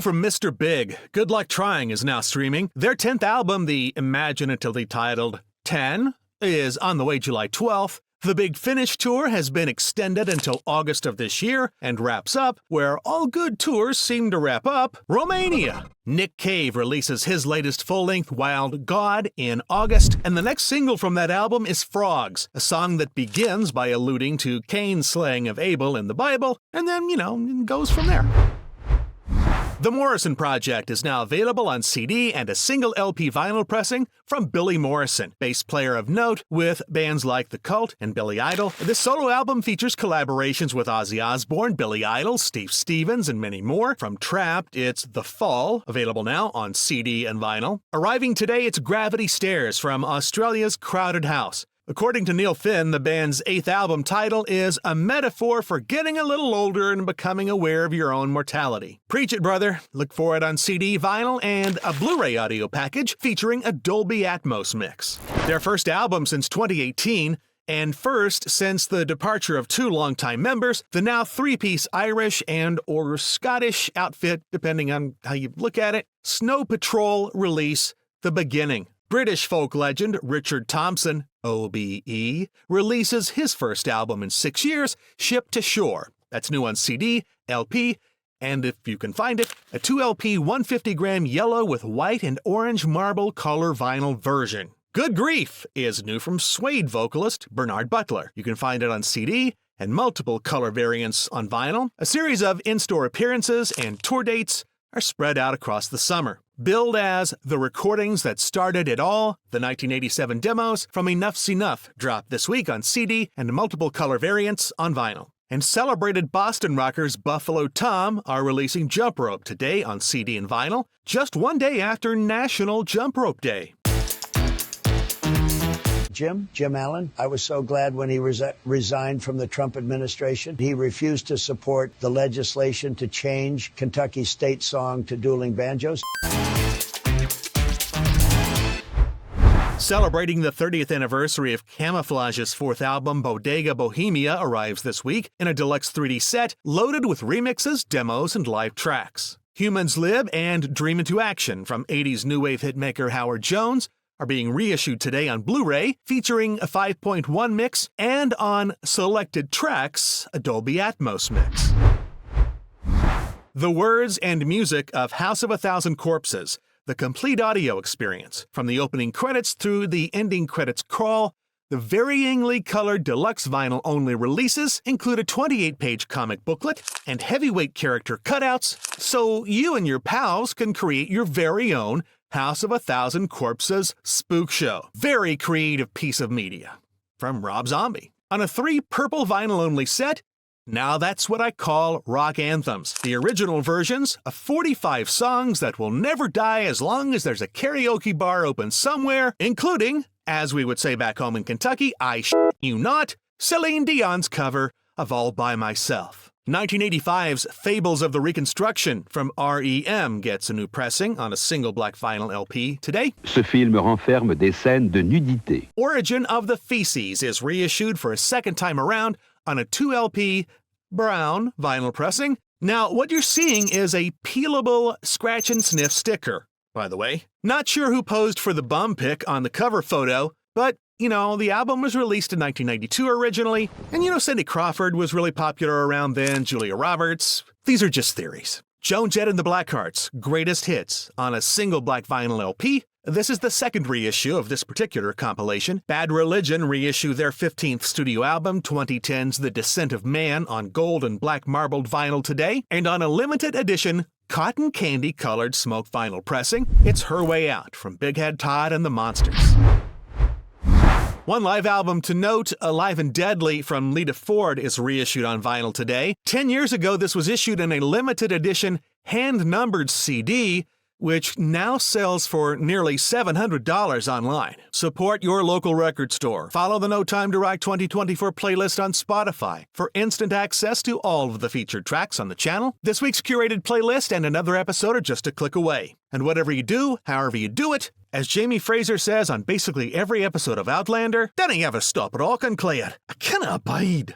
from Mr. Big. Good Luck Trying is now streaming. Their 10th album, the imaginatively titled 10, is on the way July 12th. The Big Finish tour has been extended until August of this year and wraps up where all good tours seem to wrap up, Romania. Nick Cave releases his latest full-length Wild God in August, and the next single from that album is Frogs, a song that begins by alluding to Cain's slaying of Abel in the Bible, and then, goes from there. The Morrison Project is now available on CD and a single LP vinyl pressing from Billy Morrison, bass player of note with bands like The Cult and Billy Idol. This solo album features collaborations with Ozzy Osbourne, Billy Idol, Steve Stevens, and many more. From Trapped, it's The Fall, available now on CD and vinyl. Arriving today, it's Gravity Stairs from Australia's Crowded House. According to Neil Finn, the band's 8th album title is a metaphor for getting a little older and becoming aware of your own mortality. Preach it, brother. Look for it on CD, vinyl, and a Blu-ray audio package featuring a Dolby Atmos mix. Their first album since 2018, and first since the departure of 2 longtime members, the now 3-piece Irish and/or Scottish outfit, depending on how you look at it, Snow Patrol release The Beginning. British folk legend Richard Thompson, OBE, releases his first album in 6 years, Ship to Shore. That's new on CD, LP, and if you can find it, a 2LP 150-gram yellow with white and orange marble color vinyl version. Good Grief is new from Suede vocalist Bernard Butler. You can find it on CD and multiple color variants on vinyl. A series of in-store appearances and tour dates are spread out across the summer. Billed as The Recordings That Started It All, the 1987 demos from Enough's Enough dropped this week on CD and multiple color variants on vinyl. And celebrated Boston rockers Buffalo Tom are releasing Jump Rope today on CD and vinyl, just one day after National Jump Rope Day. Jim Allen, I was so glad when he resigned from the Trump administration. He refused to support the legislation to change Kentucky's state song to dueling banjos. Celebrating the 30th anniversary of Camouflage's 4th album, Bodega Bohemia, arrives this week in a deluxe 3D set loaded with remixes, demos, and live tracks. Humans Live and Dream Into Action from 80s new wave hitmaker Howard Jones are being reissued today on Blu-ray, featuring a 5.1 mix, and on selected tracks, a Dolby Atmos mix. The words and music of House of a Thousand Corpses, the complete audio experience, from the opening credits through the ending credits crawl. The varyingly colored deluxe vinyl-only releases include a 28-page comic booklet and heavyweight character cutouts, so you and your pals can create your very own House of a Thousand Corpses spook show. Very creative piece of media. From Rob Zombie. On a 3 purple vinyl-only set, now that's what I call rock anthems. The original versions of 45 songs that will never die as long as there's a karaoke bar open somewhere, including, as we would say back home in Kentucky, I shit you not, Celine Dion's cover of All By Myself. 1985's Fables of the Reconstruction from R.E.M. gets a new pressing on a single black vinyl LP today. Ce film renferme des scènes de nudité. Origin of the Feces is reissued for a second time around on a 2LP brown vinyl pressing. Now, what you're seeing is a peelable scratch and sniff sticker, by the way. Not sure who posed for the bum pic on the cover photo, but the album was released in 1992 originally, and Cindy Crawford was really popular around then, Julia Roberts. These are just theories. Joan Jett and the Blackhearts, Greatest Hits, on a single black vinyl LP. This is the second reissue of this particular compilation. Bad Religion reissue their 15th studio album, 2010's The Descent of Man, on gold and black marbled vinyl today, and on a limited edition cotton candy-colored smoke vinyl pressing, it's Her Way Out from Big Head Todd and the Monsters. One live album to note, Alive and Deadly from Lita Ford, is reissued on vinyl today. 10 years ago, this was issued in a limited edition, hand-numbered CD, which now sells for nearly $700 online. Support your local record store. Follow the No Time to Rock 2024 playlist on Spotify for instant access to all of the featured tracks on the channel. This week's curated playlist and another episode are just a click away. And whatever you do, however you do it, as Jamie Fraser says on basically every episode of Outlander, "Den jeg vil stoppe rocken, Claire. I cannot abide."